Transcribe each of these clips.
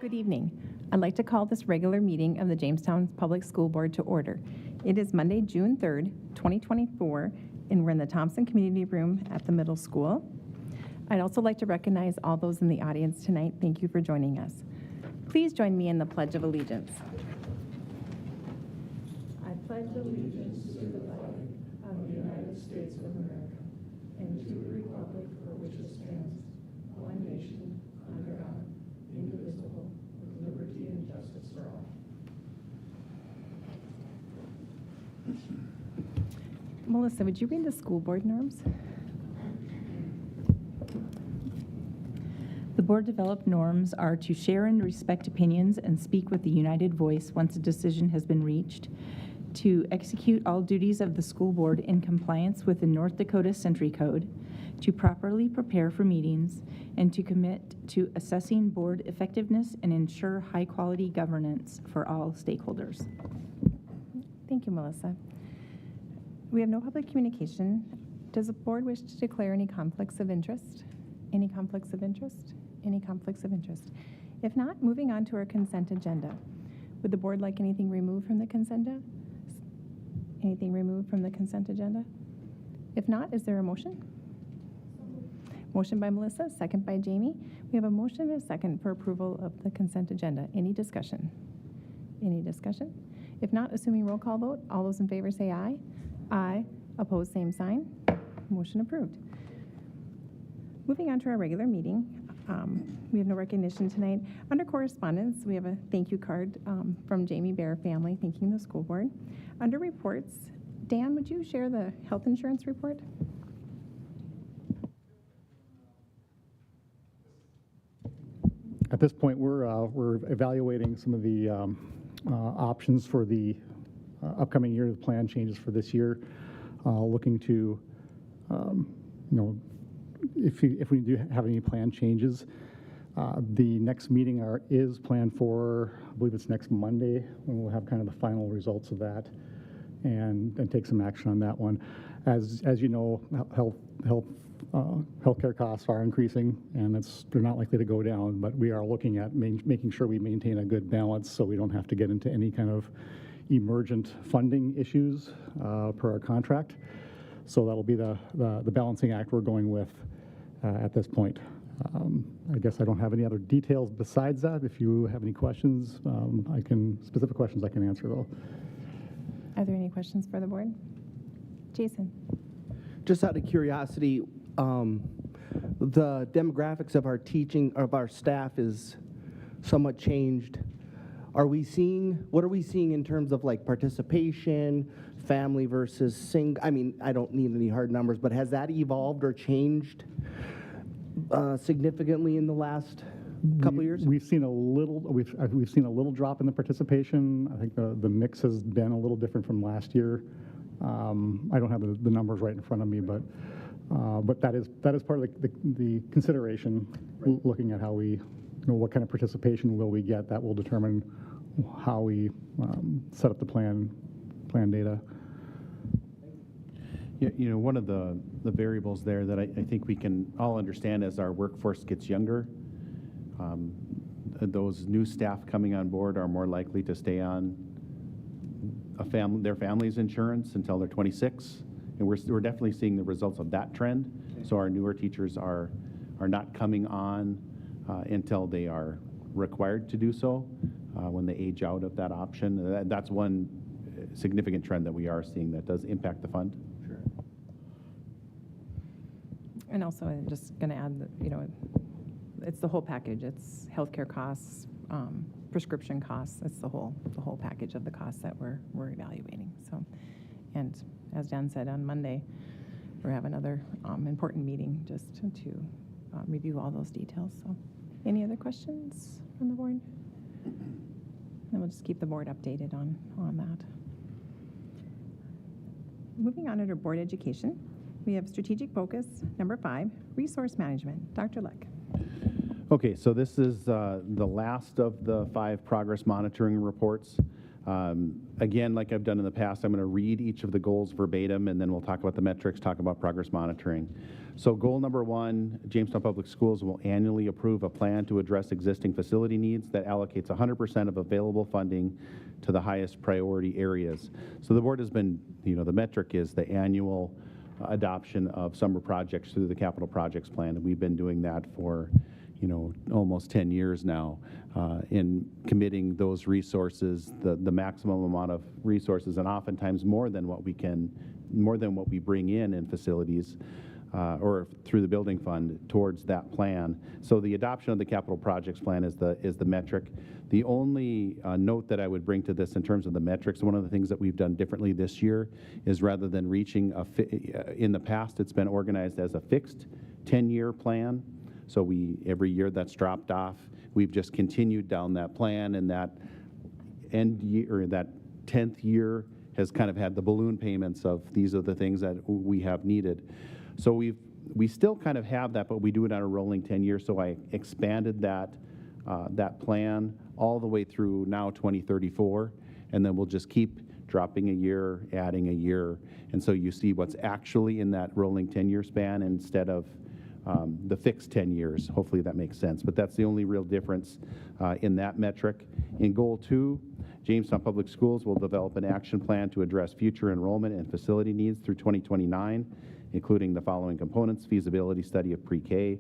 Good evening. I'd like to call this regular meeting of the Jamestown Public School Board to order. It is Monday, June 3rd, 2024, and we're in the Thompson Community Room at the middle school. I'd also like to recognize all those in the audience tonight. Thank you for joining us. Please join me in the Pledge of Allegiance. I pledge allegiance to the flag of the United States of America and to the republic for which it stands, one nation, under God, indivisible, with liberty and justice for all. Melissa, would you read the school board norms? The board developed norms are to share and respect opinions and speak with a united voice once a decision has been reached, to execute all duties of the school board in compliance with the North Dakota Century Code, to properly prepare for meetings, and to commit to assessing board effectiveness and ensure high-quality governance for all stakeholders. Thank you, Melissa. We have no public communication. Does the board wish to declare any conflicts of interest? Any conflicts of interest? Any conflicts of interest? If not, moving on to our consent agenda. Would the board like anything removed from the consent agenda? Anything removed from the consent agenda? If not, is there a motion? Motion by Melissa, second by Jamie. We have a motion and a second for approval of the consent agenda. Any discussion? Any discussion? If not, assuming roll call vote, all those in favor say aye. Aye. Opposed, same sign. Motion approved. Moving on to our regular meeting. We have no recognition tonight. Under correspondence, we have a thank you card from Jamie Bear family thanking the school board. Under reports, Dan, would you share the health insurance report? At this point, we're evaluating some of the options for the upcoming year, the plan changes for this year, looking to, if we do have any plan changes, the next meeting is planned for, I believe it's next Monday, when we'll have kind of the final results of that and take some action on that one. As you know, healthcare costs are increasing, and they're not likely to go down, but we are looking at making sure we maintain a good balance so we don't have to get into any kind of emergent funding issues per our contract. So that'll be the balancing act we're going with at this point. I guess I don't have any other details besides that. If you have any questions, specific questions I can answer though. Are there any questions for the board? Jason. Just out of curiosity, the demographics of our staff is somewhat changed. What are we seeing in terms of like participation, family versus single? I mean, I don't need any hard numbers, but has that evolved or changed significantly in the last couple of years? We've seen a little drop in the participation. I think the mix has been a little different from last year. I don't have the numbers right in front of me, but that is part of the consideration. Right. Looking at how we, what kind of participation will we get, that will determine how we set up the plan data. Yeah, one of the variables there that I think we can all understand as our workforce gets younger, those new staff coming on board are more likely to stay on their family's insurance until they're 26, and we're definitely seeing the results of that trend. Okay. So our newer teachers are not coming on until they are required to do so when they age out of that option. That's one significant trend that we are seeing that does impact the fund. Sure. And also, I'm just going to add that it's the whole package. It's healthcare costs, prescription costs. It's the whole package of the costs that we're evaluating. So, and as Dan said, on Monday, we're having another important meeting just to review all those details. So, any other questions from the board? Then we'll just keep the board updated on that. Moving on under board education, we have strategic focus, number 5, resource management. Dr. Leck. Okay, so this is the last of the 5 progress monitoring reports. Again, like I've done in the past, I'm going to read each of the goals verbatim, and then we'll talk about the metrics, talk about progress monitoring. So goal number 1, Jamestown Public Schools will annually approve a plan to address existing facility needs that allocates 100% of available funding to the highest priority areas. So the board has been, the metric is the annual adoption of summer projects through the capital projects plan, and we've been doing that for almost 10 years now, in committing those resources, the maximum amount of resources, and oftentimes more than what we bring in facilities, or through the building fund towards that plan. So the adoption of the capital projects plan is the metric. The only note that I would bring to this in terms of the metrics, one of the things that we've done differently this year is rather than reaching in the past, it's been organized as a fixed 10-year plan. So every year that's dropped off, we've just continued down that plan, and that end year, or that 10th year has kind of had the balloon payments of these are the things that we have needed. So we still kind of have that, but we do it on a rolling 10 years. So I expanded that plan all the way through now 2034, and then we'll just keep dropping a year, adding a year, and so you see what's actually in that rolling 10-year span instead of the fixed 10 years. Hopefully that makes sense, but that's the only real difference in that metric. In goal 2, Jamestown Public Schools will develop an action plan to address future enrollment and facility needs through 2029, including the following components: feasibility study of pre-K,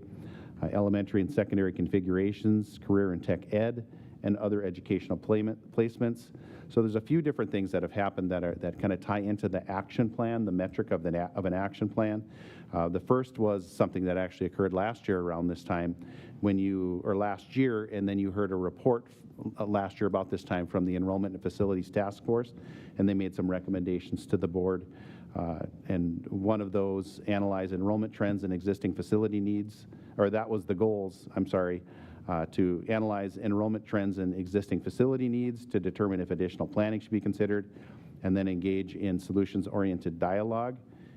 elementary and secondary configurations, career and tech ed, and other educational placements. So there's a few different things that have happened that kind of tie into the action plan, the metric of an action plan. The first was something that actually occurred last year around this time, or last year, and then you heard a report last year about this time from the Enrollment and Facilities Task Force, and they made some recommendations to the board. And one of those, analyze enrollment trends and existing facility needs, or that was the goals, I'm sorry, to analyze enrollment trends and existing facility needs to determine if additional planning should be considered, and then engage in solutions-oriented dialogue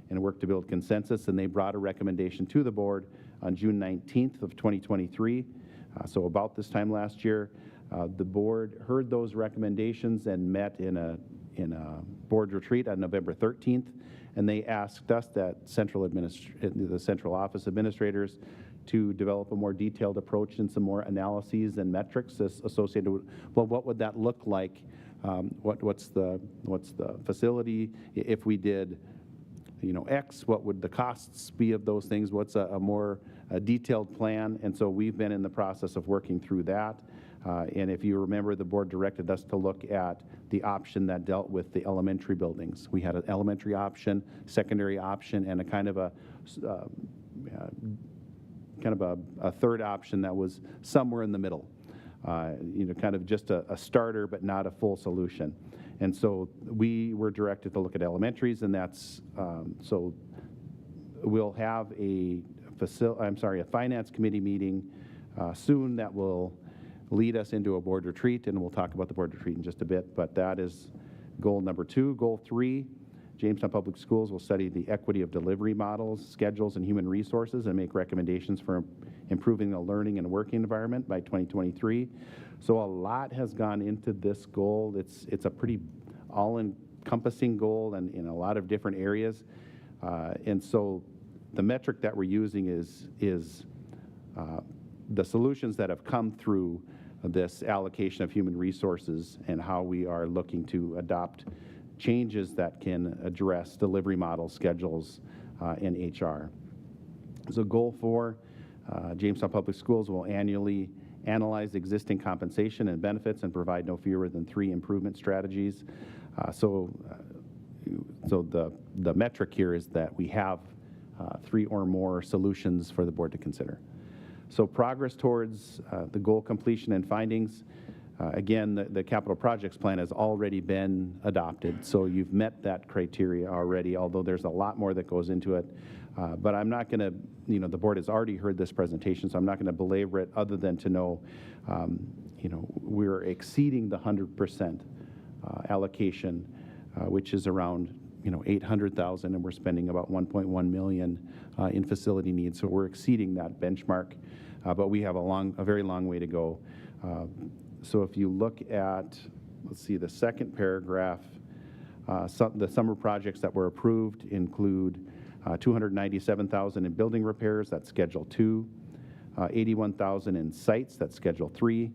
and work to build consensus. And they brought a recommendation to the board on June 19th of 2023, so about this time last year. The board heard those recommendations and met in a board retreat on November 13th, and they asked us, the central office administrators, to develop a more detailed approach and some more analyses and metrics associated with, well, what would that look like? What's the facility? If we did, X, what would the costs be of those things? What's a more detailed plan? And so we've been in the process of working through that. And if you remember, the board directed us to look at the option that dealt with the elementary buildings. We had an elementary option, secondary option, and a kind of a third option that was somewhere in the middle. Kind of just a starter, but not a full solution. And so we were directed to look at elementaries, and that's so we'll have a finance committee meeting soon that will lead us into a board retreat, and we'll talk about the board retreat in just a bit. But that is goal number 2. Goal 3, Jamestown Public Schools will study the equity of delivery models, schedules, and human resources, and make recommendations for improving the learning and working environment by 2023. So a lot has gone into this goal. It's a pretty all-encompassing goal and in a lot of different areas. And so the metric that we're using is the solutions that have come through this allocation of human resources and how we are looking to adopt changes that can address delivery models, schedules, and HR. So goal 4, Jamestown Public Schools will annually analyze existing compensation and benefits and provide no fewer than 3 improvement strategies. So the metric here is that we have 3 or more solutions for the board to consider. So progress towards the goal completion and findings. Again, the capital projects plan has already been adopted, so you've met that criteria already, although there's a lot more that goes into it. But I'm not going to, the board has already heard this presentation, so I'm not going to belabor it other than to know, we're exceeding the 100% allocation, which is around, $800,000, and we're spending about $1.1 million in facility needs. So we're exceeding that benchmark, but we have a very long way to go. So if you look at let's see, the second paragraph, the summer projects that were approved include $297,000 in building repairs, that's Schedule 2, $81,000 in sites, that's Schedule 3.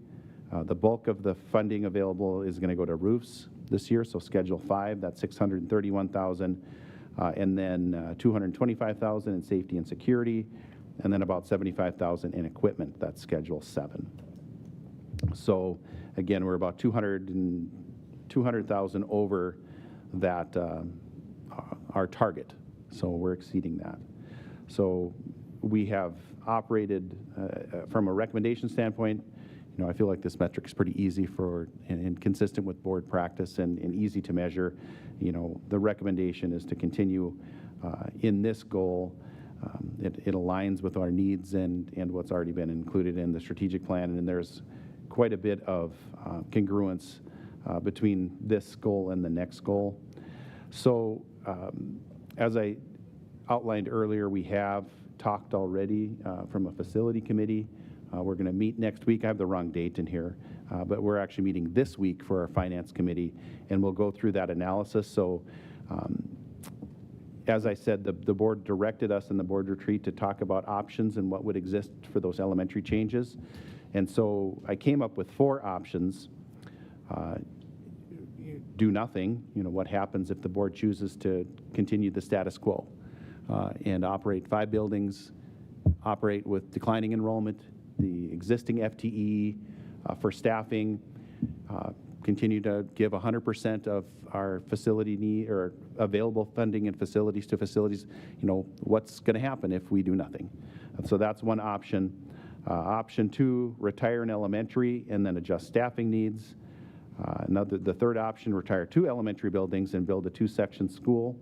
The bulk of the funding available is going to go to roofs this year, so Schedule 5, that's $631,000, and then $225,000 in safety and security, and then about $75,000 in equipment, that's Schedule 7. So again, we're about $200,000 over that our target, so we're exceeding that. So we have operated from a recommendation standpoint. You know, I feel like this metric is pretty easy for and consistent with board practice and easy to measure. You know, the recommendation is to continue in this goal. It aligns with our needs and what's already been included in the strategic plan, and there's quite a bit of congruence between this goal and the next goal. So as I outlined earlier, we have talked already from a facility committee. We're going to meet next week. I have the wrong date in here, but we're actually meeting this week for our finance committee, and we'll go through that analysis. So as I said, the board directed us in the board retreat to talk about options and what would exist for those elementary changes. And so I came up with 4 options. Do nothing, you know, what happens if the board chooses to continue the status quo and operate 5 buildings, operate with declining enrollment, the existing FTE for staffing, continue to give 100% of our facility need or available funding and facilities to facilities. You know, what's going to happen if we do nothing? And so that's one option. Option 2, retire an elementary and then adjust staffing needs. The third option, retire 2 elementary buildings and build a 2-section school.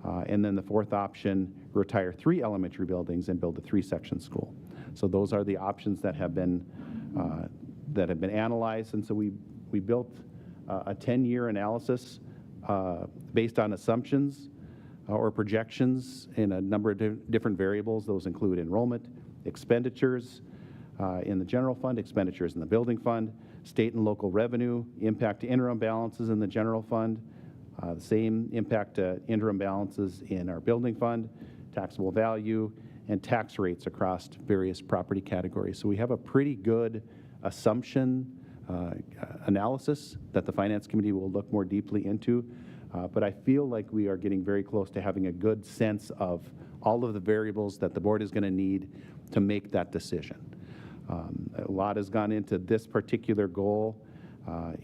And then the fourth option, retire 3 elementary buildings and build a 3-section school. So those are the options that have been analyzed. And so we built a 10-year analysis based on assumptions or projections in a number of different variables. Those include enrollment, expenditures in the general fund, expenditures in the building fund, state and local revenue, impact to interim balances in the general fund, the same impact to interim balances in our building fund, taxable value, and tax rates across various property categories. So we have a pretty good assumption analysis that the Finance Committee will look more deeply into. But I feel like we are getting very close to having a good sense of all of the variables that the board is going to need to make that decision. A lot has gone into this particular goal,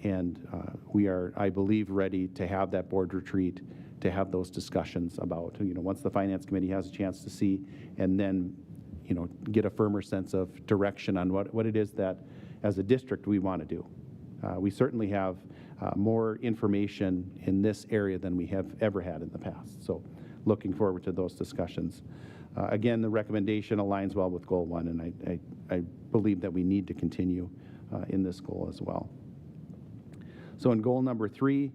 and we are, I believe, ready to have that board retreat to have those discussions about, you know, once the Finance Committee has a chance to see, and then, you know, get a firmer sense of direction on what it is that, as a district, we want to do. We certainly have more information in this area than we have ever had in the past. So looking forward to those discussions. Again, the recommendation aligns well with Goal 1, and I believe that we need to continue in this goal as well. So in goal number 3,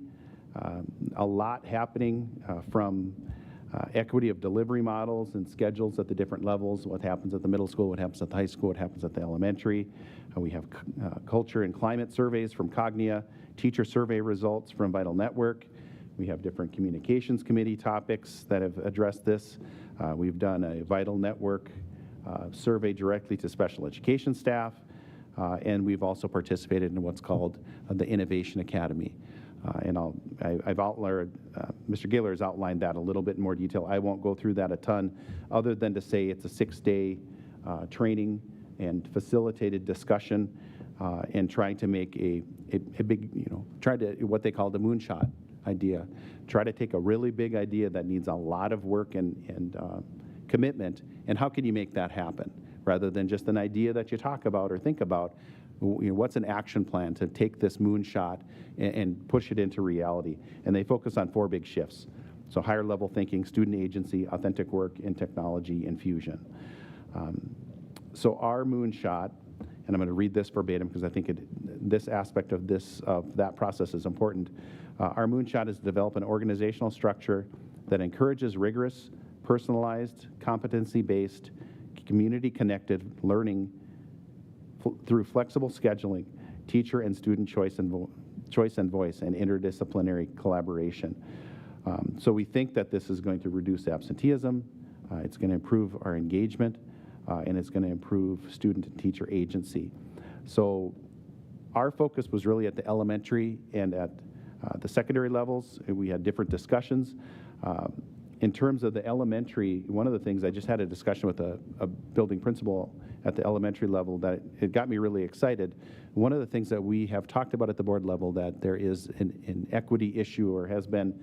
a lot happening from equity of delivery models and schedules at the different levels, what happens at the middle school, what happens at the high school, what happens at the elementary. We have culture and climate surveys from Cognia, teacher survey results from Vital Network. We have different communications committee topics that have addressed this. We've done a Vital Network survey directly to special education staff, and we've also participated in what's called the Innovation Academy. And I've outlined, Mr. Gaylor has outlined that a little bit in more detail. I won't go through that a ton, other than to say it's a 6-day training and facilitated discussion, and trying to make a big, you know, try to, what they call the moonshot idea. Try to take a really big idea that needs a lot of work and commitment, and how can you make that happen? Rather than just an idea that you talk about or think about, you know, what's an action plan to take this moonshot and push it into reality? And they focus on 4 big shifts. So higher level thinking, student agency, authentic work, and technology infusion. So our moonshot, and I'm going to read this verbatim because I think this aspect of that process is important. Our moonshot is to develop an organizational structure that encourages rigorous, personalized, competency-based, community-connected learning through flexible scheduling, teacher and student choice choice and voice, and interdisciplinary collaboration. So we think that this is going to reduce absenteeism, it's going to improve our engagement, and it's going to improve student and teacher agency. So our focus was really at the elementary and at the secondary levels. We had different discussions. In terms of the elementary, one of the things, I just had a discussion with a building principal at the elementary level that it got me really excited. One of the things that we have talked about at the board level, that there is an equity issue, or has been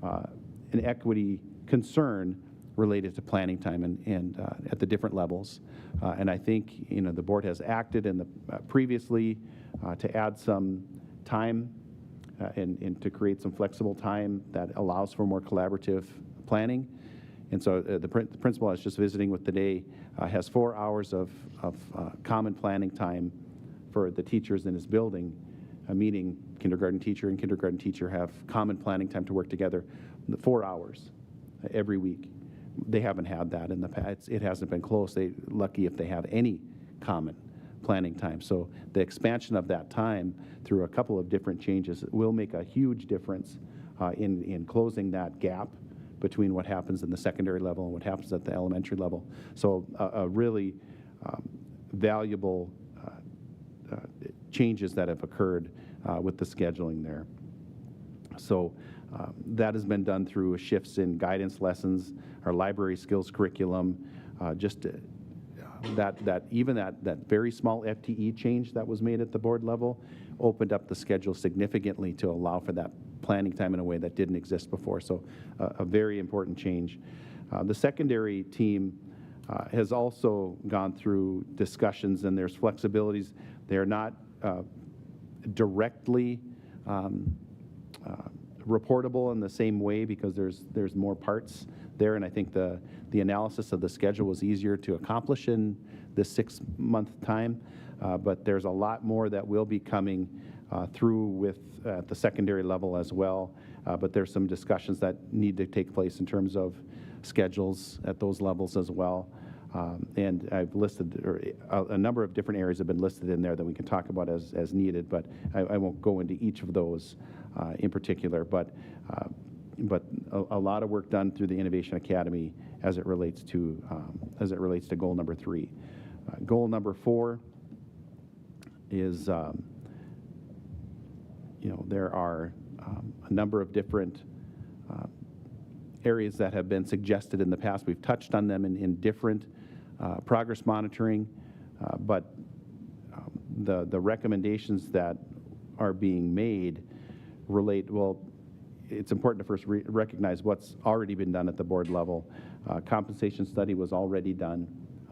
an equity concern related to planning time and at the different levels. And I think, you know, the board has acted in the previously to add some time and to create some flexible time that allows for more collaborative planning. And so the principal I was just visiting with today has 4 hours of common planning time for the teachers in his building, meaning kindergarten teacher and kindergarten teacher have common planning time to work together, 4 hours every week. They haven't had that in the past. It hasn't been close. They're lucky if they have any common planning time. So the expansion of that time through a couple of different changes will make a huge difference in closing that gap between what happens in the secondary level and what happens at the elementary level. So a really valuable changes that have occurred with the scheduling there. So that has been done through shifts in guidance lessons, our library skills curriculum, just that very small FTE change that was made at the board level opened up the schedule significantly to allow for that planning time in a way that didn't exist before. So a very important change. The secondary team has also gone through discussions, and there's flexibilities. They're not directly reportable in the same way because there's more parts there, and I think the analysis of the schedule was easier to accomplish in this 6-month time, but there's a lot more that will be coming through with at the secondary level as well, but there's some discussions that need to take place in terms of schedules at those levels as well. And I've listed, a number of different areas have been listed in there that we can talk about as needed, but I won't go into each of those in particular. But a lot of work done through the Innovation Academy as it relates to goal number 3. Goal number 4 is, there are a number of different areas that have been suggested in the past. We've touched on them in different progress monitoring, but the recommendations that are being made relate, well, it's important to first recognize what's already been done at the board level. Compensation study was already done.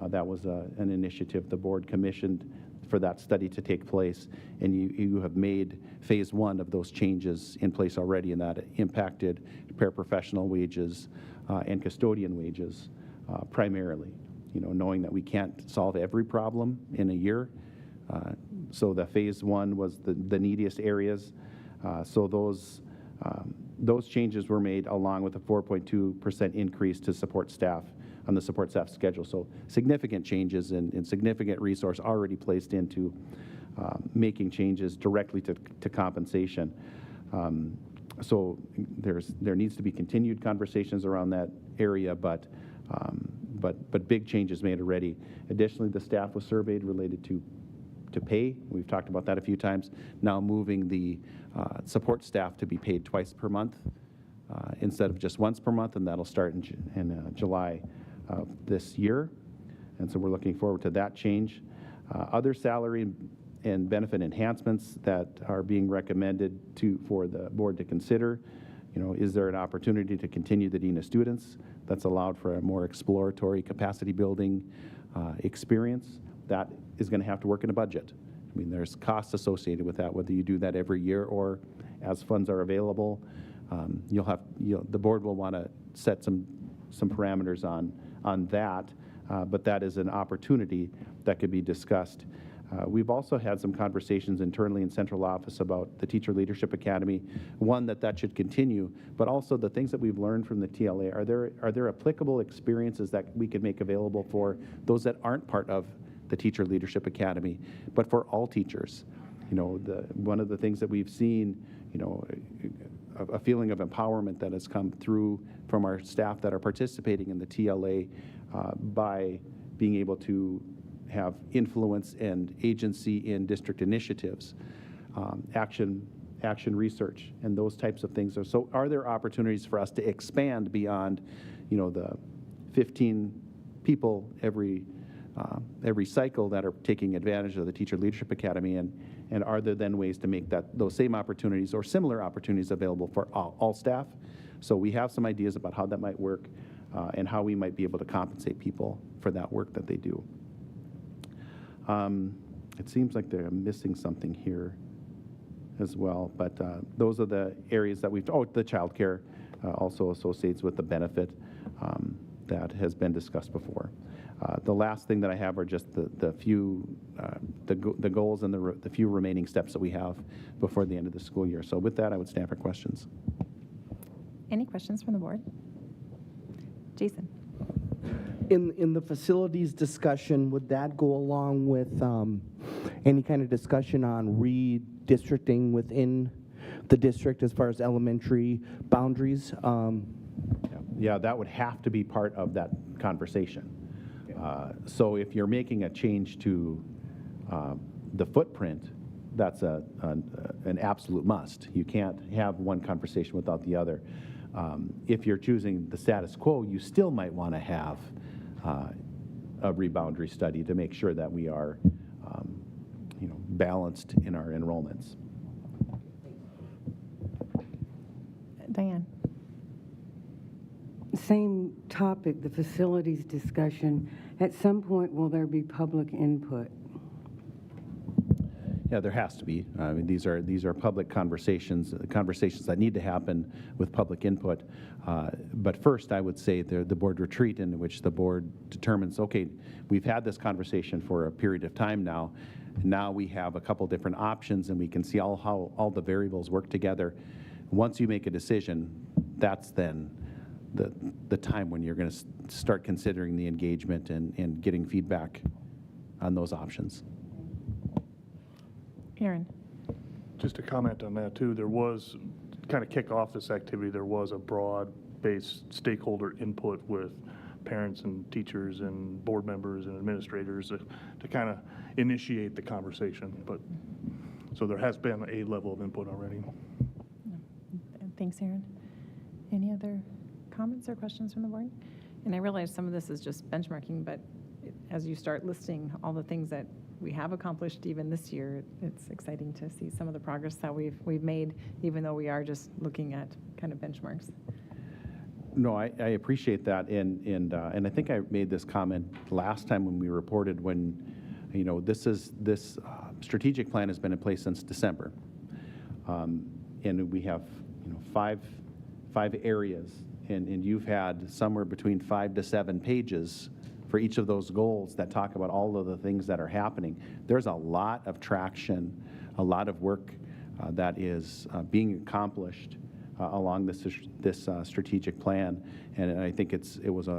That was an initiative the board commissioned for that study to take place, and you have made phase 1 of those changes in place already, and that impacted paraprofessional wages and custodian wages primarily. Knowing that we can't solve every problem in a year. So the phase 1 was the neediest areas. So those changes were made along with a 4.2% increase to support staff on the support staff schedule. So significant changes and significant resource already placed into making changes directly to compensation. So there needs to be continued conversations around that area, but big changes made already. Additionally, the staff was surveyed related to pay. We've talked about that a few times. Now moving the support staff to be paid twice per month instead of just once per month, and that'll start in July of this year. And so we're looking forward to that change. Other salary and benefit enhancements that are being recommended for the board to consider. Is there an opportunity to continue the Dean of Students that's allowed for a more exploratory capacity building experience? That is going to have to work in a budget. I mean, there's costs associated with that, whether you do that every year or as funds are available. The board will want to set some parameters on that, but that is an opportunity that could be discussed. We've also had some conversations internally in central office about the Teacher Leadership Academy. One, that should continue, but also the things that we've learned from the TLA. Are there applicable experiences that we could make available for those that aren't part of the Teacher Leadership Academy, but for all teachers? one of the things that we've seen, a feeling of empowerment that has come through from our staff that are participating in the TLA by being able to have influence and agency in district initiatives, action research, and those types of things. So are there opportunities for us to expand beyond, the 15 people every cycle that are taking advantage of the Teacher Leadership Academy, and are there then ways to make those same opportunities or similar opportunities available for all staff? So we have some ideas about how that might work and how we might be able to compensate people for that work that they do. It seems like they're missing something here as well, but those are the areas that the child care also associates with the benefit that has been discussed before. The last thing that I have are just the few the goals and the few remaining steps that we have before the end of the school year. So with that, I would stand for questions. Any questions from the board? Jason? In the facilities discussion, would that go along with any kind of discussion on redistricting within the district as far as elementary boundaries? Yeah, that would have to be part of that conversation. So if you're making a change to the footprint, that's an absolute must. You can't have one conversation without the other. If you're choosing the status quo, you still might want to have a reboundary study to make sure that we are, balanced in our enrollments. Diane? Same topic, the facilities discussion. At some point, will there be public input? Yeah, there has to be. I mean, these are public conversations that need to happen with public input. But first, I would say the board retreat in which the board determines, okay, we've had this conversation for a period of time now. Now we have a couple different options, and we can see how all the variables work together. Once you make a decision, that's then the time when you're going to start considering the engagement and getting feedback on those options. Aaron? Just to comment on that too, there was, kind of kick off this activity, there was a broad-based stakeholder input with parents and teachers and board members and administrators to kind of initiate the conversation. But so there has been a level of input already. Thanks, Aaron. Any other comments or questions from the board? And I realize some of this is just benchmarking, but as you start listing all the things that we have accomplished even this year, it's exciting to see some of the progress that we've made, even though we are just looking at kind of benchmarks. No, I appreciate that, and I think I made this comment last time when we reported when, this strategic plan has been in place since December, and we have, 5 areas, and you've had somewhere between 5 to 7 pages for each of those goals that talk about all of the things that are happening. There's a lot of traction, a lot of work that is being accomplished along this strategic plan, and I think it was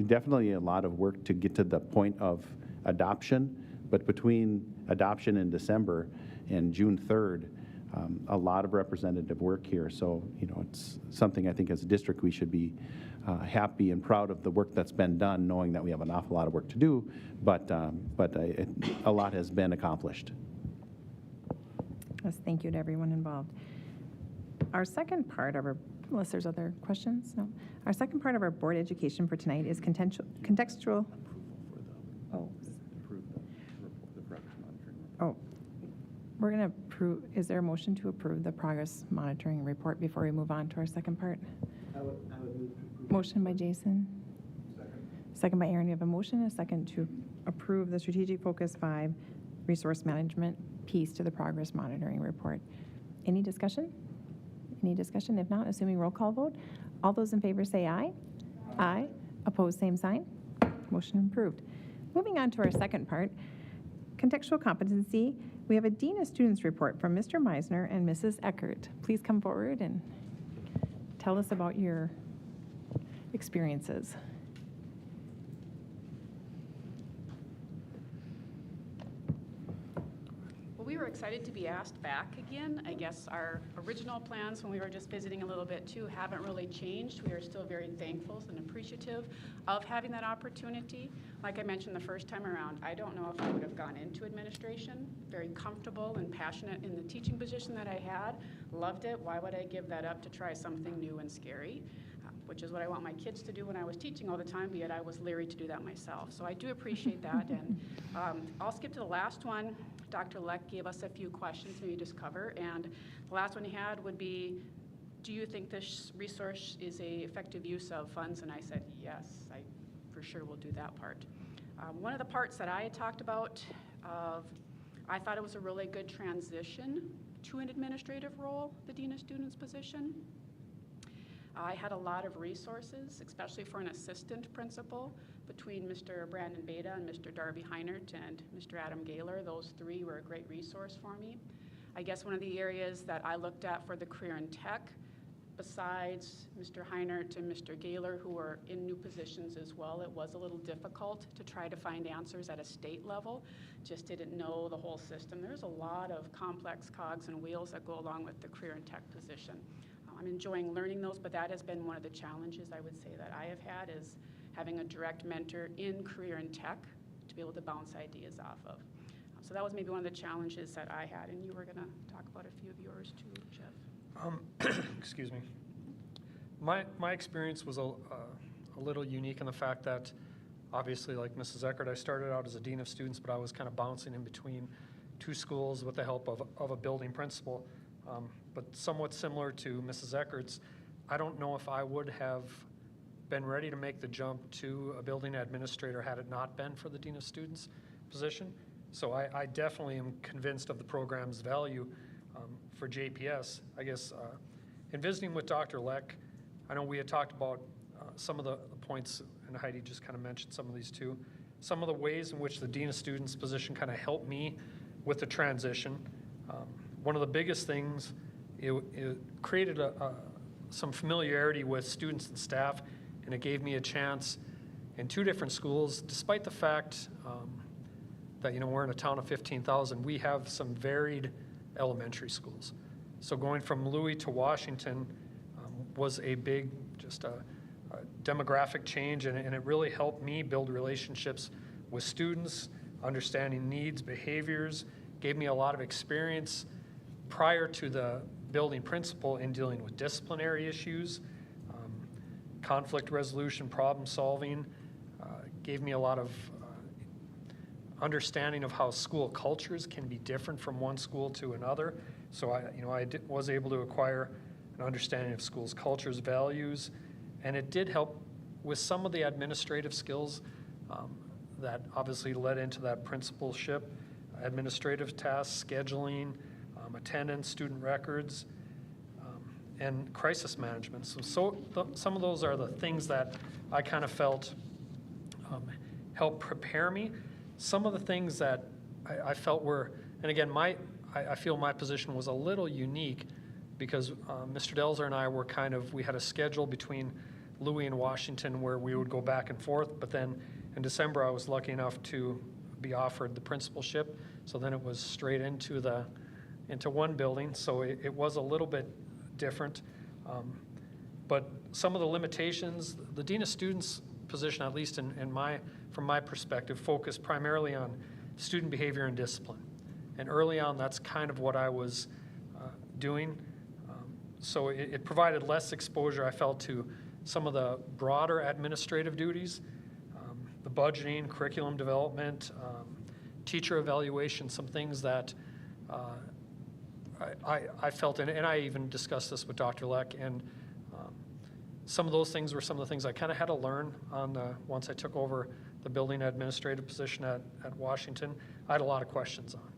definitely a lot of work to get to the point of adoption. But between adoption in December and June 3rd, a lot of representative work here. So it's something I think as a district we should be happy and proud of the work that's been done, knowing that we have an awful lot of work to do, but a lot has been accomplished. Yes, thank you to everyone involved. Our second part of our, unless there's other questions, no. Our second part of our board education for tonight is contextual. Oh, we're going to approve. Is there a motion to approve the progress monitoring report before we move on to our second part? I would move to approve. Motion by Jason. Second by Aaron. We have a motion and a second to approve the Strategic Focus 5 resource management piece to the progress monitoring report. Any discussion? Any discussion? If not, assuming roll call vote, all those in favor say aye. Aye. Opposed, same sign. Motion approved. Moving on to our second part, contextual competency. We have a Dean of Students report from Mr. Meisner and Mrs. Eckert. Please come forward and tell us about your experiences. excited to be asked back again. I guess our original plans, when we were just visiting a little bit too, haven't really changed. We are still very thankful and appreciative of having that opportunity. Like I mentioned the first time around, I don't know if I would have gone into administration. Very comfortable and passionate in the teaching position that I had. Loved it. Why would I give that up to try something new and scary? Which is what I want my kids to do when I was teaching all the time, but yet I was leery to do that myself. So I do appreciate that. And I'll skip to the last one. Dr. Leck gave us a few questions maybe just cover. And the last one he had would be, do you think this resource is a effective use of funds? And I said, yes, I for sure will do that part. One of the parts that I had talked about, I thought it was a really good transition to an administrative role, the Dean of Students position. I had a lot of resources, especially for an assistant principal, between Mr. Brandon Beta and Mr. Darby Heinert and Mr. Adam Gaylor. Those three were a great resource for me. I guess one of the areas that I looked at for the career in tech, besides Mr. Heinert and Mr. Gaylor, who were in new positions as well, it was a little difficult to try to find answers at a state level. Just didn't know the whole system. There's a lot of complex cogs and wheels that go along with the career in tech position. I'm enjoying learning those, but that has been one of the challenges I would say that I have had is having a direct mentor in career and tech to be able to bounce ideas off of. So that was maybe one of the challenges that I had, and you were going to talk about a few of yours too, Jeff. Excuse me. My experience was a little unique in the fact that obviously, like Mrs. Eckert, I started out as a dean of students, but I was kind of bouncing in between two schools with the help of a building principal. But somewhat similar to Mrs. Eckert's, I don't know if I would have been ready to make the jump to a building administrator had it not been for the Dean of Students position. So I definitely am convinced of the program's value for JPS. I guess in visiting with Dr. Leck, I know we had talked about some of the points, and Heidi just kind of mentioned some of these too. Some of the ways in which the Dean of Students position kind of helped me with the transition. One of the biggest things, it created some familiarity with students and staff, and it gave me a chance in two different schools, despite the fact that we're in a town of 15,000, we have some varied elementary schools. So going from Louis to Washington was a big, just a demographic change, and it really helped me build relationships with students, understanding needs, behaviors, gave me a lot of experience prior to the building principal in dealing with disciplinary issues, conflict resolution, problem solving, gave me a lot of understanding of how school cultures can be different from one school to another. So I was able to acquire an understanding of schools' cultures, values, and it did help with some of the administrative skills that obviously led into that principalship, administrative tasks, scheduling, attendance, student records, and crisis management. So some of those are the things that I kind of felt helped prepare me. Some of the things that I felt were, and again, I feel my position was a little unique because Mr. Delzer and I were we had a schedule between Louis and Washington where we would go back and forth, but then in December I was lucky enough to be offered the principalship, so then it was straight into one building, so it was a little bit different. But some of the limitations, the Dean of Students position, at least from my perspective, focused primarily on student behavior and discipline. And early on, that's kind of what I was doing. So it provided less exposure, I felt, to some of the broader administrative duties, the budgeting, curriculum development, teacher evaluation, some things that I felt, and I even discussed this with Dr. Leck, and some of those things were some of the things I kind of had to learn once I took over the building administrative position at Washington. I had a lot of questions on.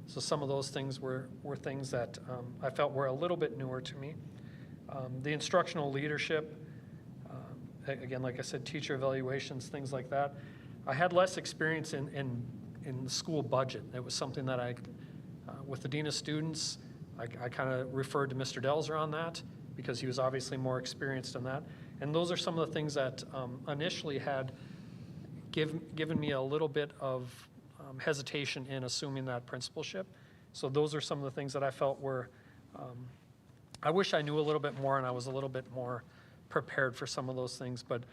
So some of those things were things that I felt were a little bit newer to me. The instructional leadership, again, like I said, teacher evaluations, things like that. I had less experience in the school budget. It was something that with the Dean of Students, I kind of referred to Mr. Delzer on that because he was obviously more experienced in that. And those are some of the things that initially had given me a little bit of hesitation in assuming that principalship. So those are some of the things that I felt were, I wish I knew a little bit more and I was a little bit more prepared for some of those things. But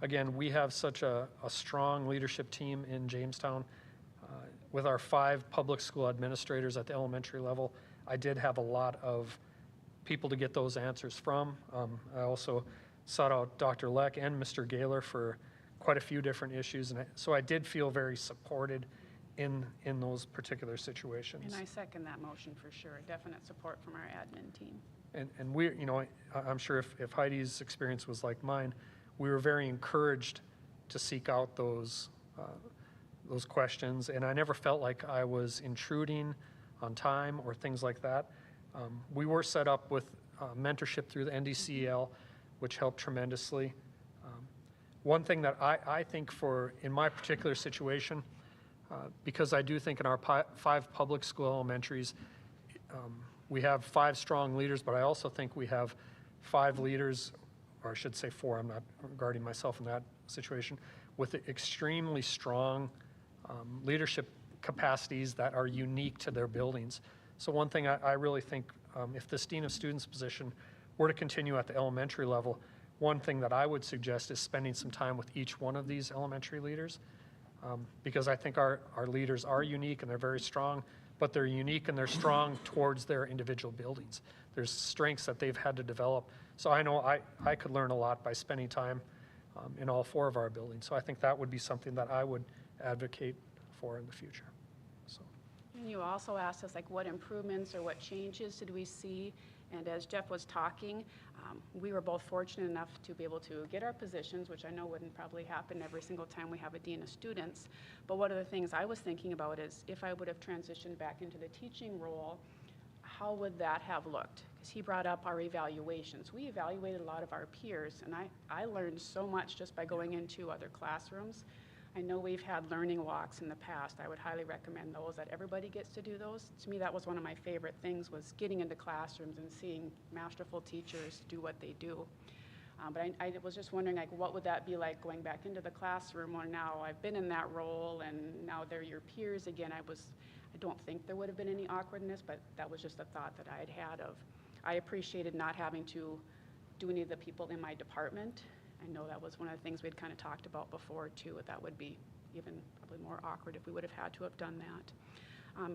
again, we have such a strong leadership team in Jamestown. With our 5 public school administrators at the elementary level, I did have a lot of people to get those answers from. I also sought out Dr. Leck and Mr. Gaylor for quite a few different issues, and so I did feel very supported in those particular situations. And I second that motion for sure. Definite support from our admin team. And we, you know, I'm sure if Heidi's experience was like mine, we were very encouraged to seek out those questions, and I never felt like I was intruding on time or things like that. We were set up with mentorship through the NDCL, which helped tremendously. One thing that I think in my particular situation, because I do think in our 5 public school elementaries, we have 5 strong leaders, but I also think we have 5 leaders, or I should say 4, I'm not regarding myself in that situation, with extremely strong leadership capacities that are unique to their buildings. So one thing I really think, if this Dean of Students position were to continue at the elementary level, one thing that I would suggest is spending some time with each one of these elementary leaders, because I think our leaders are unique and they're very strong, but they're unique and they're strong towards their individual buildings. There's strengths that they've had to develop. So I know I could learn a lot by spending time in all 4 of our buildings. So I think that would be something that I would advocate for in the future. So. And you also asked us, like, what improvements or what changes did we see? And as Jeff was talking, we were both fortunate enough to be able to get our positions, which I know wouldn't probably happen every single time we have a Dean of Students. But one of the things I was thinking about is if I would have transitioned back into the teaching role, how would that have looked? Because he brought up our evaluations. We evaluated a lot of our peers, and I learned so much just by going into other classrooms. I know we've had learning walks in the past. I would highly recommend those, that everybody gets to do those. To me, that was one of my favorite things, was getting into classrooms and seeing masterful teachers do what they do. But I was just wondering, like, what would that be like going back into the classroom, or now I've been in that role and now they're your peers again. I don't think there would have been any awkwardness, but that was just a thought that I had of, I appreciated not having to do any of the people in my department. I know that was one of the things we'd kind of talked about before too. That would be even probably more awkward if we would have had to have done that.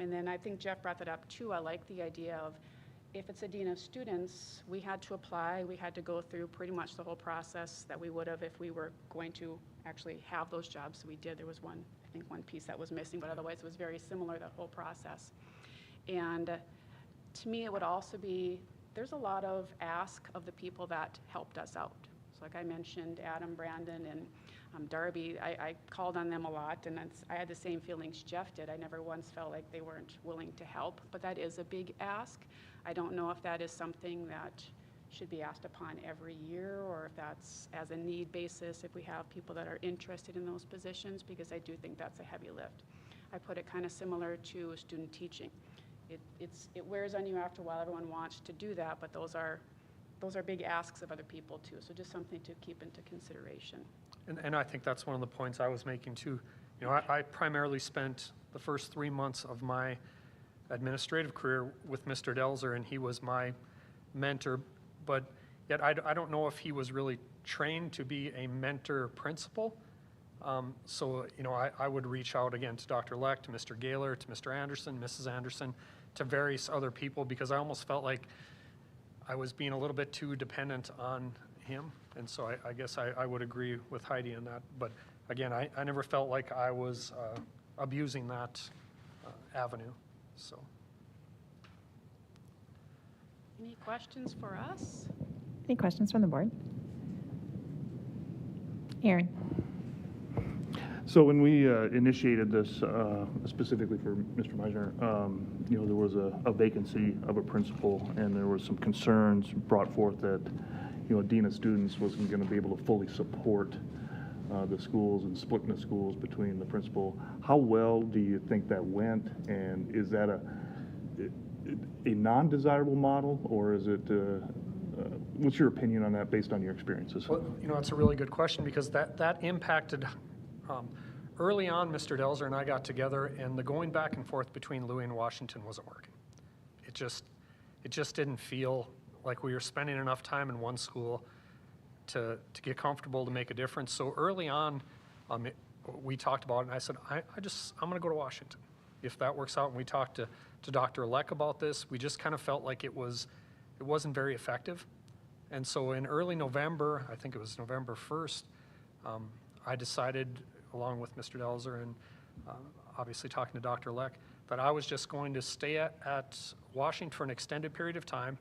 And then I think Jeff brought that up too. I like the idea of, if it's a Dean of Students, we had to apply, we had to go through pretty much the whole process that we would have if we were going to actually have those jobs. So we did. There was one piece that was missing, but otherwise it was very similar, that whole process. And to me, it would also be, there's a lot of ask of the people that helped us out. So like I mentioned, Adam, Brandon, and Darby, I called on them a lot, and I had the same feelings Jeff did. I never once felt like they weren't willing to help, but that is a big ask. I don't know if that is something that should be asked upon every year, or if that's as a need basis, if we have people that are interested in those positions, because I do think that's a heavy lift. I put it kind of similar to student teaching. It wears on you after a while. Everyone wants to do that, but those are big asks of other people too. So just something to keep into consideration. And I think that's one of the points I was making too. You know, I primarily spent the first 3 months of my administrative career with Mr. Delzer, and he was my mentor, but yet I don't know if he was really trained to be a mentor principal. So, you know, I would reach out again to Dr. Leck, to Mr. Gaylor, to Mr. Anderson, Mrs. Anderson, to various other people, because I almost felt like I was being a little bit too dependent on him. And so I guess I would agree with Heidi in that. But again, I never felt like I was abusing that avenue. So. Any questions for us? Any questions from the board? Aaron. So when we initiated this, specifically for Mr. Meisner, you know, there was a vacancy of a principal, and there was some concerns brought forth that, you know, a dean of students wasn't going to be able to fully support the schools and splitting the schools between the principal. How well do you think that went, and is that a non-desirable model, or is it? What's your opinion on that based on your experiences? Well, you know, it's a really good question, because that impacted early on, Mr. Delzer and I got together, and the going back and forth between Louis and Washington wasn't working. It just didn't feel like we were spending enough time in one school to get comfortable to make a difference. So early on, we talked about it, and I said, I'm going to go to Washington if that works out. And we talked to Dr. Leck about this. We just kind of felt like it wasn't very effective. And so in early November, I think it was November 1st, I decided, along with Mr. Delzer and obviously talking to Dr. Leck, that I was just going to stay at Washington for an extended period of time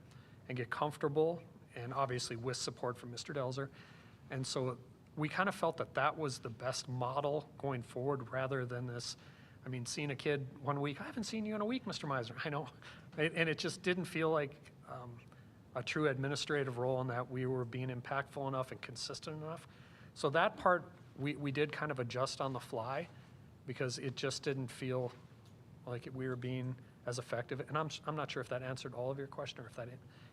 and get comfortable, and obviously with support from Mr. Delzer. And so we kind of felt that that was the best model going forward, rather than this, I mean, seeing a kid 1 week, I haven't seen you in a week, Mr. Meisner, I know. And it just didn't feel like a true administrative role, and that we were being impactful enough and consistent enough. So that part, we did kind of adjust on the fly, because it just didn't feel like we were being as effective. And I'm not sure if that answered all of your question, or if that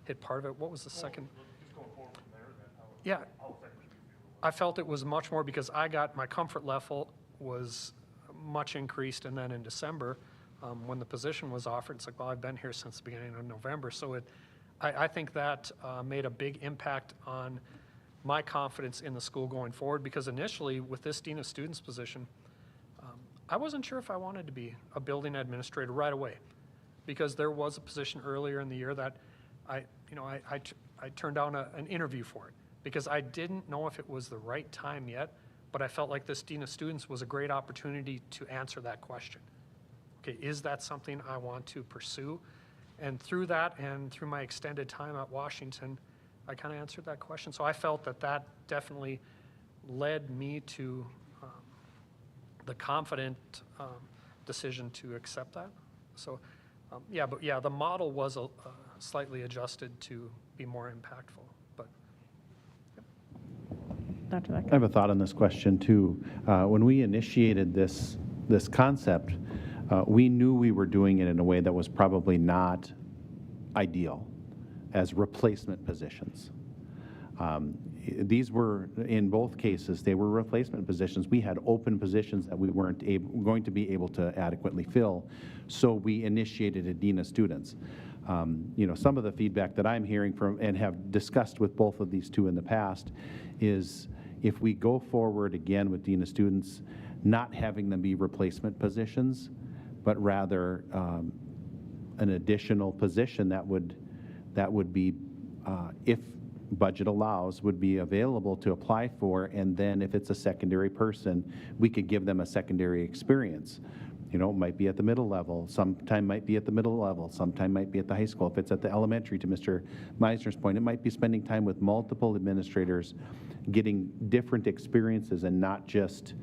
hit part of it. What was the second? Just going forward from there, then Yeah. how effective do you feel? I felt it was much more, because my comfort level was much increased. And then in December, when the position was offered, it's like, well, I've been here since the beginning of November. So I think that made a big impact on my confidence in the school going forward, because initially with this Dean of Students position, I wasn't sure if I wanted to be a building administrator right away, because there was a position earlier in the year that I turned down an interview for it, because I didn't know if it was the right time yet, but I felt like this Dean of Students was a great opportunity to answer that question. Okay, is that something I want to pursue? And through that, and through my extended time at Washington, I kind of answered that question. So I felt that definitely led me to the confident decision to accept that. So, the model was slightly adjusted to be more impactful. But Dr. Leck? I have a thought on this question too. When we initiated this concept, we knew we were doing it in a way that was probably not ideal as replacement positions. These were, in both cases, they were replacement positions. We had open positions that we weren't going to be able to adequately fill, so we initiated a Dean of Students. Some of the feedback that I'm hearing from and have discussed with both of these two in the past is, if we go forward again with Dean of Students, not having them be replacement positions, but rather an additional position that would be, if budget allows, would be available to apply for, and then if it's a secondary person, we could give them a secondary experience. It might be at the middle level, sometime might be at the middle level, sometime might be at the high school. If it's at the elementary, to Mr. Meisner's point, it might be spending time with multiple administrators, getting different experiences, and not just,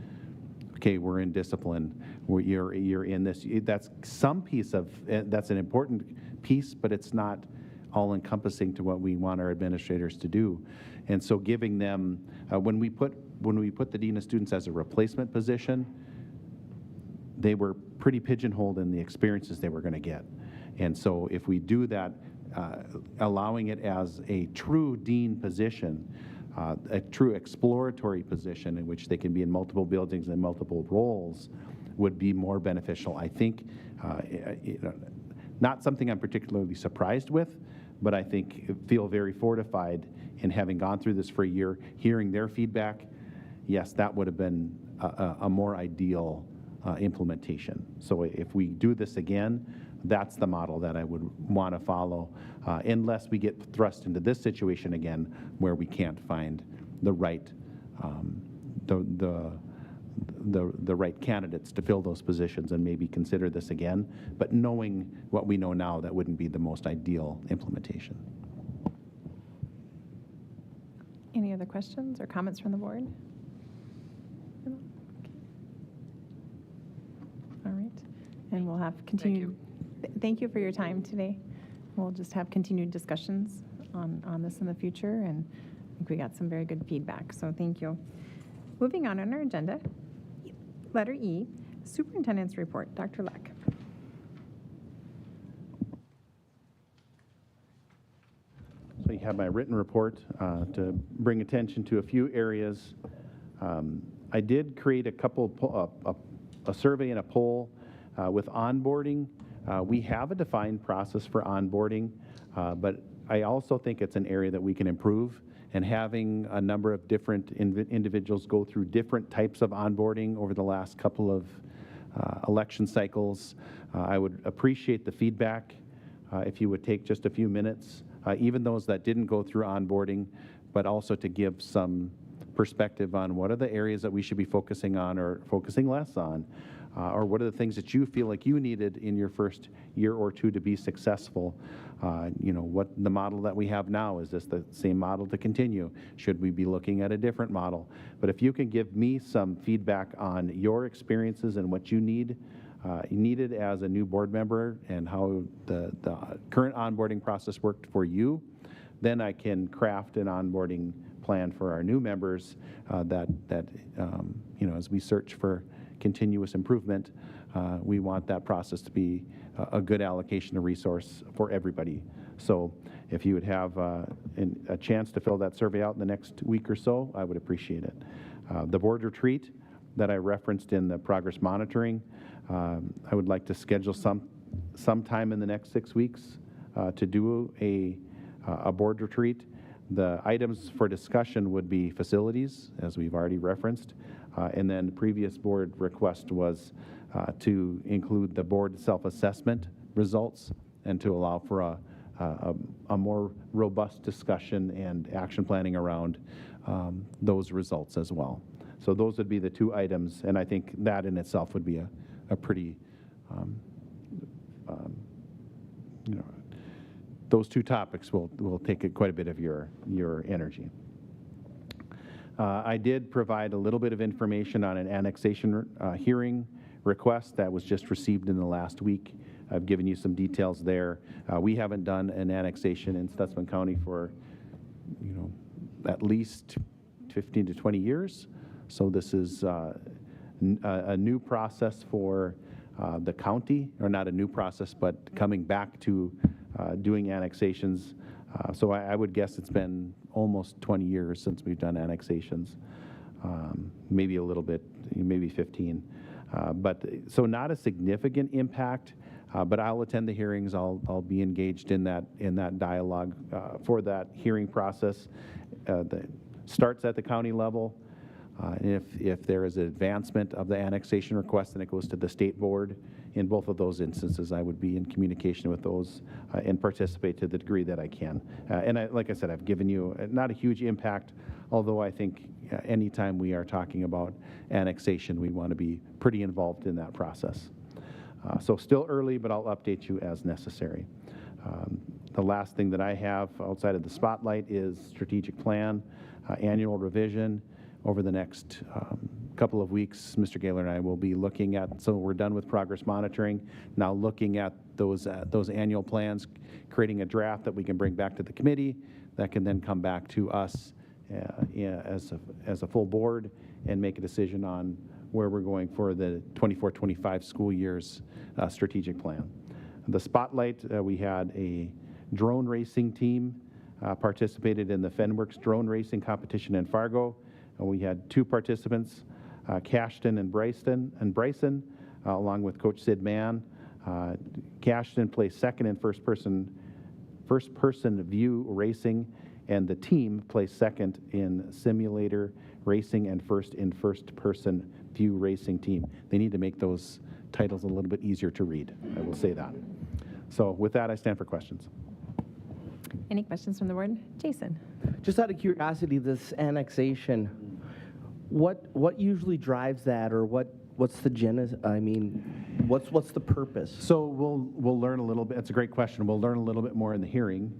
okay, we're in discipline, you're in this. That's some piece of, that's an important piece, but it's not all-encompassing to what we want our administrators to do. And so giving them, when we put the Dean of Students as a replacement position, they were pretty pigeonholed in the experiences they were going to get. And so if we do that, allowing it as a true dean position, a true exploratory position in which they can be in multiple buildings and multiple roles, would be more beneficial. I think, not something I'm particularly surprised with, but I feel very fortified in having gone through this for a year, hearing their feedback. Yes, that would have been a more ideal implementation. So if we do this again, that's the model that I would want to follow, unless we get thrust into this situation again, where we can't find the right the right candidates to fill those positions, and maybe consider this again. But knowing what we know now, that wouldn't be the most ideal implementation. Any other questions or comments from the board? No? Okay. All right. And we'll have continued. Thank you for your time today. We'll just have continued discussions on this in the future, and I think we got some very good feedback, so thank you. Moving on our agenda, letter E, Superintendent's Report. Dr. Leck. So you have my written report to bring attention to a few areas. I did create a couple, a survey and a poll with onboarding. We have a defined process for onboarding, but I also think it's an area that we can improve. And having a number of different individuals go through different types of onboarding over the last couple of election cycles, I would appreciate the feedback if you would take just a few minutes, even those that didn't go through onboarding, but also to give some perspective on what are the areas that we should be focusing on or focusing less on, or what are the things that you feel like you needed in your first year or two to be successful. You know, what the model that we have now, is this the same model to continue? Should we be looking at a different model? But if you can give me some feedback on your experiences and what you needed as a new board member and how the current onboarding process worked for you, then I can craft an onboarding plan for our new members that you know, as we search for continuous improvement, we want that process to be a good allocation of resource for everybody. So if you would have a chance to fill that survey out in the next week or so, I would appreciate it. The board retreat that I referenced in the progress monitoring, I would like to schedule some time in the next 6 weeks to do a board retreat. The items for discussion would be facilities, as we've already referenced, and then the previous board request was to include the board self-assessment results and to allow for a more robust discussion and action planning around those results as well. So those would be the two items, and I think that in itself would be a pretty, you know, those two topics will take quite a bit of your energy. I did provide a little bit of information on an annexation hearing request that was just received in the last week. I've given you some details there. We haven't done an annexation in Stutsman County for, you know, at least 15 to 20 years. So this is a new process for the county, or not a new process, but coming back to doing annexations. So I would guess it's been almost 20 years since we've done annexations, maybe a little bit, maybe 15. But so not a significant impact, but I'll attend the hearings. I'll be engaged in that dialogue for that hearing process. That starts at the county level. If there is an advancement of the annexation request, then it goes to the state board. In both of those instances, I would be in communication with those and participate to the degree that I can. And like I said, I've given you not a huge impact, although I think anytime we are talking about annexation, we want to be pretty involved in that process. So still early, but I'll update you as necessary. The last thing that I have outside of the spotlight is strategic plan, annual revision. Over the next couple of weeks, Mr. Gaylor and I will be looking at, so we're done with progress monitoring, now looking at those annual plans, creating a draft that we can bring back to the committee that can then come back to us as a full board and make a decision on where we're going for the 24-25 school year's strategic plan. The spotlight, we had a drone racing team participated in the Fenworks drone racing competition in Fargo. We had two participants, Cashton and Bryson, along with Coach Sid Mann. Cashton placed second in first person view racing, and the team placed second in simulator racing and first in first person view racing team. They need to make those titles a little bit easier to read, I will say that. So with that, I stand for questions. Any questions from the board? Jason. Just out of curiosity, this annexation, what usually drives that, or what's the genesis? I mean, what's the purpose? So we'll learn a little bit. It's a great question. We'll learn a little bit more in the hearing,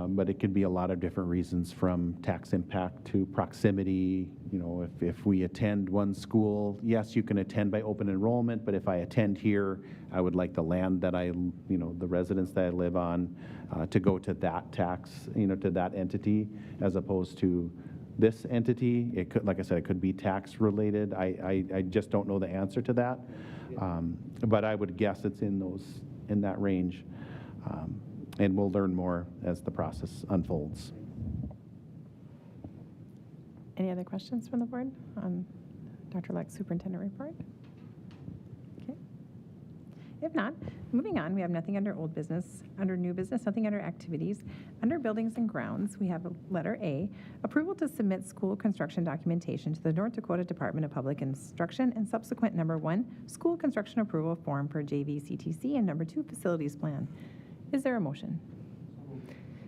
but it could be a lot of different reasons, from tax impact to proximity. You know, if we attend one school, yes, you can attend by open enrollment, but if I attend here, I would like the land that the residence that I live on, to go to that tax, to that entity, as opposed to this entity. It could, like I said, it could be tax related. I just don't know the answer to that, but I would guess it's in that range, and we'll learn more as the process unfolds. Any other questions from the board on Dr. Leck, Superintendent Report? Okay. If not, moving on, we have nothing under old business. Under new business, nothing under activities. Under buildings and grounds, we have a letter A, approval to submit school construction documentation to the North Dakota Department of Public Instruction, and subsequent number 1, school construction approval form per JVCTC, and number 2, facilities plan. Is there a motion?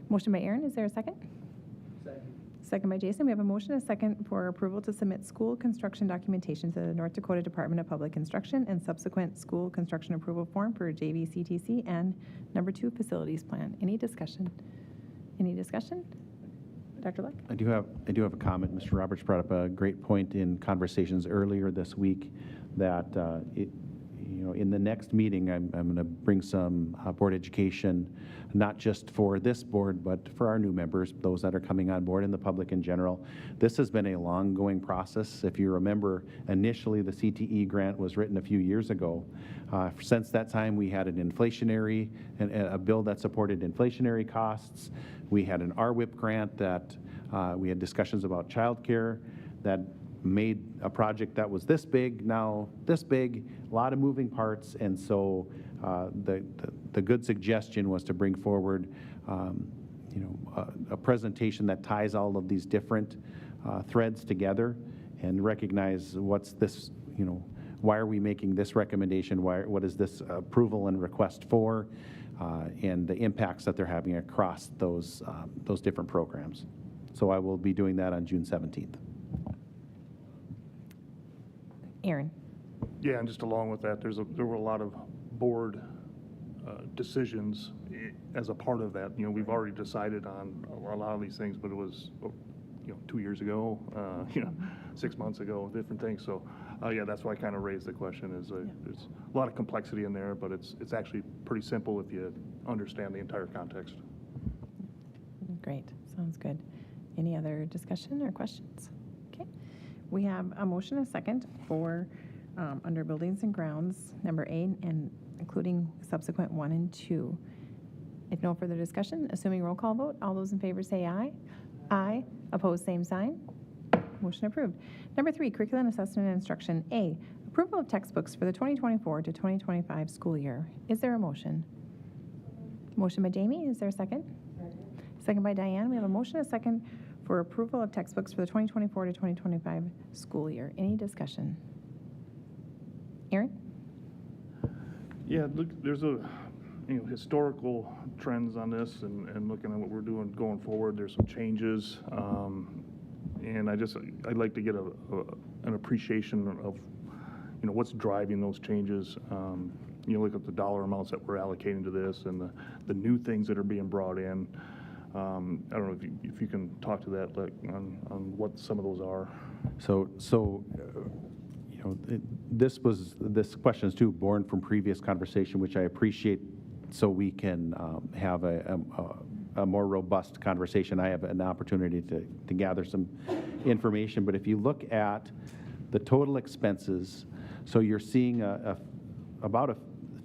Motion by Aaron, is there a second? Second by Jason. We have a motion, a second, for approval to submit school construction documentation to the North Dakota Department of Public Instruction and subsequent school construction approval form for JVCTC and number 2, facilities plan. Any discussion? Any discussion? Dr. Luck? I do have a comment. Mr. Roberts brought up a great point in conversations earlier this week that in the next meeting, I'm going to bring some board education, not just for this board, but for our new members, those that are coming on board and the public in general. This has been a long-going process. If you remember, initially the CTE grant was written a few years ago. Since that time, we had a bill that supported inflationary costs. We had an RWIP grant that we had discussions about childcare that made a project that was this big, now this big, a lot of moving parts, and so the good suggestion was to bring forward a presentation that ties all of these different threads together and recognize what's this, why are we making this recommendation, what is this approval and request for, and the impacts that they're having across those different programs. So I will be doing that on June 17th. Aaron? Yeah, and just along with that, there were a lot of board decisions as a part of that. We've already decided on a lot of these things, but it was 2 years ago, 6 months ago, different things. So yeah, that's why I kind of raised the question. There's a lot of complexity in there, but it's actually pretty simple if you understand the entire context. Great, sounds good. Any other discussion or questions? Okay, we have a motion, a second, for under buildings and grounds, number A, and including subsequent 1 and 2. If no further discussion, assuming roll call vote, all those in favor say aye. Aye. Opposed, same sign. Motion approved. Number 3, curriculum assessment and instruction. A, approval of textbooks for the 2024 to 2025 school year. Is there a motion? Motion by Jamie. Is there a second? Second by Diane. We have a motion, a second, for approval of textbooks for the 2024 to 2025 school year. Any discussion? Aaron? Yeah, look, there's historical trends on this, and looking at what we're doing going forward, there's some changes, and I'd like to get an appreciation of what's driving those changes. Look at the dollar amounts that we're allocating to this and the new things that are being brought in. I don't know if you can talk to that, like, on what some of those are. This question is too born from previous conversation, which I appreciate, so we can have a more robust conversation. I have an opportunity to gather some information, but if you look at the total expenses, so you're seeing about a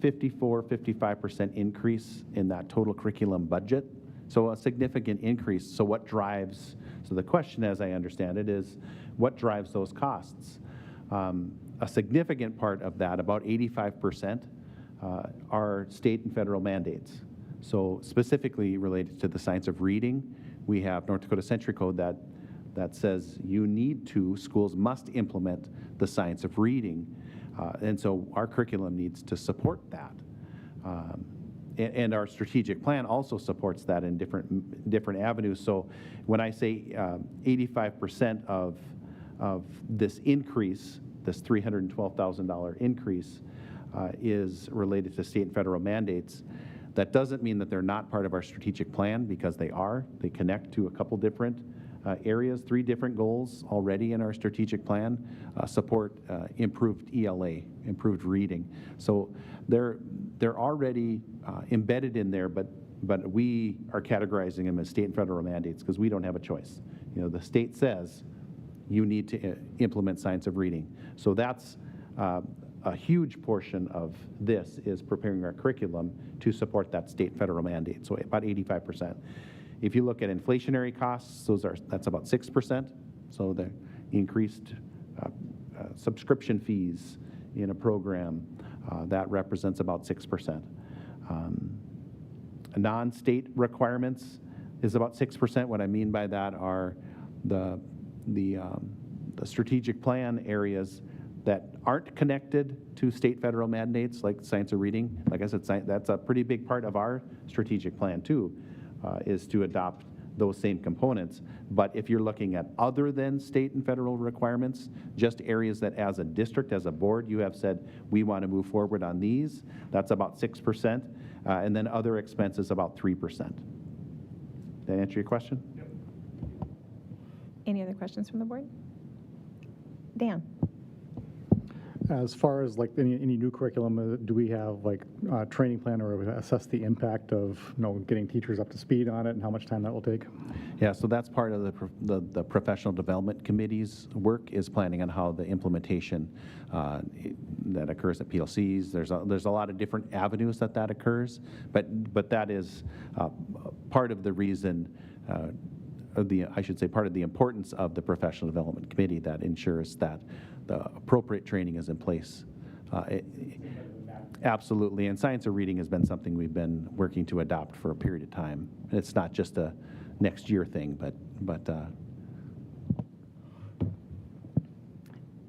55% increase in that total curriculum budget, so a significant increase. So what drives, so the question, as I understand it, is what drives those costs? A significant part of that, about 85%, are state and federal mandates. So specifically related to the science of reading, we have North Dakota Century Code that says schools must implement the science of reading. And so our curriculum needs to support that. And our strategic plan also supports that in different avenues. So when I say 85% of this increase, this $312,000 increase, is related to state and federal mandates, that doesn't mean that they're not part of our strategic plan, because they are. They connect to a couple different areas, 3 different goals already in our strategic plan, support improved ELA, improved reading. So they're already embedded in there, but we are categorizing them as state and federal mandates because we don't have a choice. The state says you need to implement science of reading. So that's a huge portion of this is preparing our curriculum to support that state and federal mandate, so about 85%. If you look at inflationary costs, that's about 6%, so the increased subscription fees in a program, that represents about 6%. Non-state requirements is about 6%. What I mean by that are the strategic plan areas that aren't connected to state federal mandates, like science of reading. Like I said, that's a pretty big part of our strategic plan too, is to adopt those same components. But if you're looking at other than state and federal requirements, just areas that as a district, as a board, you have said, we want to move forward on these, that's about 6%. And then other expenses, about 3%. Did that answer your question? Yep. Any other questions from the board? Dan? As far as like any new curriculum, do we have like a training plan or assess the impact of getting teachers up to speed on it and how much time that will take? Yeah, so that's part of the professional development committee's work, is planning on how the implementation that occurs at PLCs. There's a lot of different avenues that occurs, but that is part of the reason. I should say part of the importance of the professional development committee that ensures that the appropriate training is in place. Absolutely, and science of reading has been something we've been working to adopt for a period of time. It's not just a next year thing, but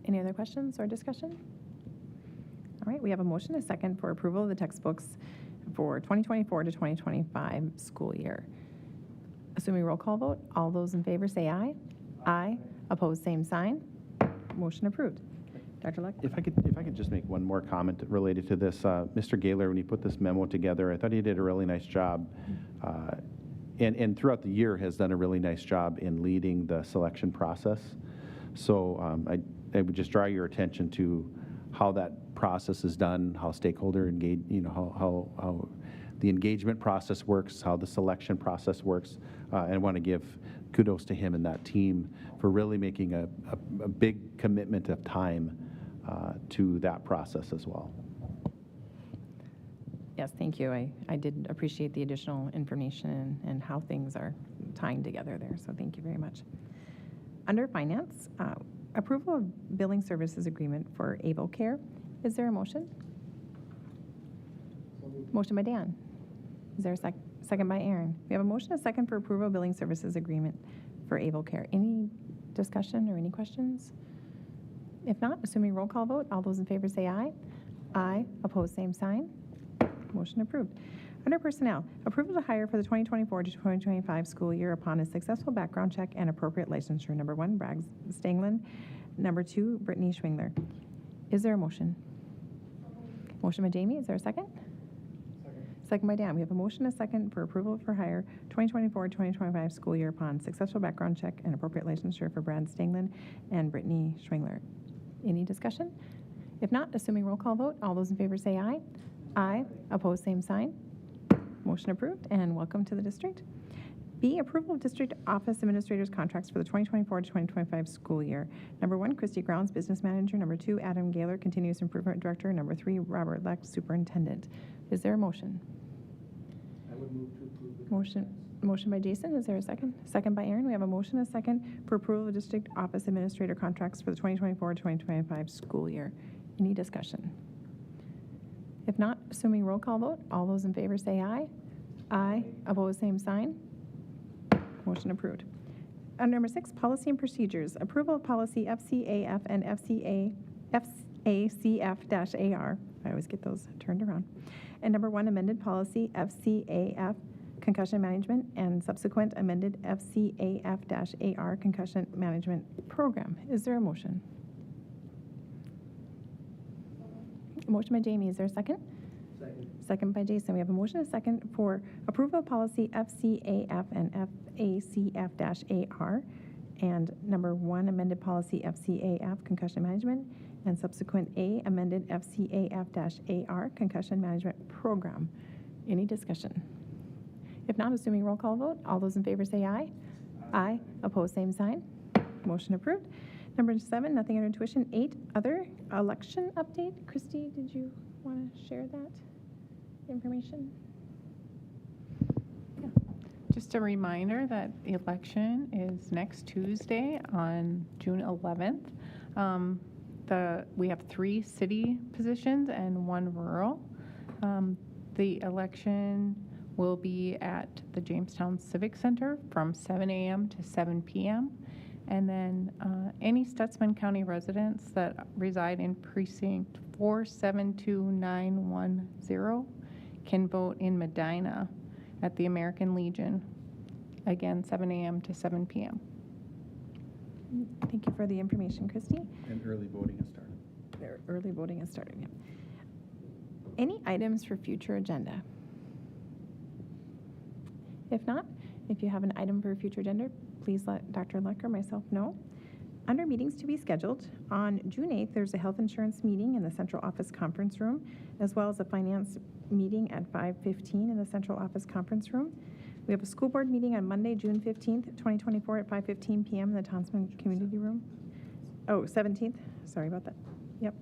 Any other questions or discussion? All right, we have a motion, a second, for approval of the textbooks for 2024 to 2025 school year. Assuming roll call vote, all those in favor say aye. Aye. Opposed, same sign. Motion approved. Dr. Luck? If I could just make one more comment related to this. Mr. Gaylor, when he put this memo together, I thought he did a really nice job. And throughout the year has done a really nice job in leading the selection process. So I would just draw your attention to how that process is done, how stakeholder engage, how the engagement process works, how the selection process works. And I want to give kudos to him and that team for really making a big commitment of time to that process as well. Yes, thank you. I did appreciate the additional information and how things are tying together there, so thank you very much. Under Finance, approval of billing services agreement for Able Care. Is there a motion? Motion by Dan. Is there a second by Aaron? We have a motion, a second, for approval of billing services agreement for Able Care. Any discussion or any questions? If not, assuming roll call vote, all those in favor say aye. Aye. Opposed, same sign. Motion approved. Under Personnel, approval to hire for the 2024 to 2025 school year upon a successful background check and appropriate licensure. Number 1, Bragg Stanglin. Number 2, Brittany Schwingler. Is there a motion? Motion by Jamie. Is there a second? Second by Dan. We have a motion, a second, for approval for hire 2024-2025 school year upon successful background check and appropriate licensure for Brad Stanglin and Brittany Schwingler. Any discussion? If not, assuming roll call vote, all those in favor say aye. Aye. Opposed, same sign. Motion approved, and welcome to the district. B, approval of district office administrators contracts for the 2024-2025 school year. Number 1, Christy Grounds, business manager. Number 2, Adam Gaylor, continuous improvement director. Number 3, Robert Leck, superintendent. Is there a motion? I would move to approve the Motion by Jason. Is there a second? Second by Aaron. We have a motion, a second, for approval of district office administrator contracts for the 2024-2025 school year. Any discussion? If not, assuming roll call vote, all those in favor say aye. Aye. Opposed, same sign. Motion approved. Under number 6, policy and procedures. Approval of policy FCAF and FCACF-AR. I always get those turned around. And number 1, amended policy FCAF, concussion management, and subsequent amended FCAF-AR, concussion management program. Is there a motion? Motion by Jamie. Is there a second? Second. Second by Jason. We have a motion, a second, for approval of policy FCAF and FACF-AR, and number 1, amended policy FCAF, concussion management, and subsequent A, amended FCAF-AR, concussion management program. Any discussion? If not, assuming roll call vote, all those in favor say aye. Aye. Opposed, same sign. Motion approved. Number 7, nothing under tuition. 8, other election update. Christy, did you want to share that information? Yeah. Just a reminder that the election is next Tuesday on June 11th. we have 3 city positions and 1 rural. The election will be at the Jamestown Civic Center from 7 a.m. to 7 p.m. And then any Stutzman County residents that reside in precinct 472910 can vote in Medina at the American Legion, again, 7 a.m. to 7 p.m. Thank you for the information, Christy. And early voting has started. Early voting has started, yeah. Any items for future agenda? If not, if you have an item for a future agenda, please let Dr. Luck or myself know. Under meetings to be scheduled, on June 8th, there's a health insurance meeting in the central office conference room, as well as a finance meeting at 5:15 in the central office conference room. We have a school board meeting on Monday, June 15th, 2024 at 5:15 p.m. in the Townsend Community Room. Oh, 17th, sorry about that. Yep.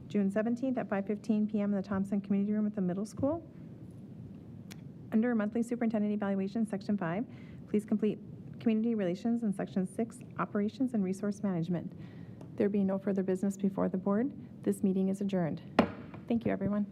June 17th at 5:15 p.m. in the Thompson Community Room at the middle school. Under monthly superintendent evaluation, section 5, please complete community relations, and section 6, operations and resource management. There being no further business before the board, this meeting is adjourned. Thank you, everyone.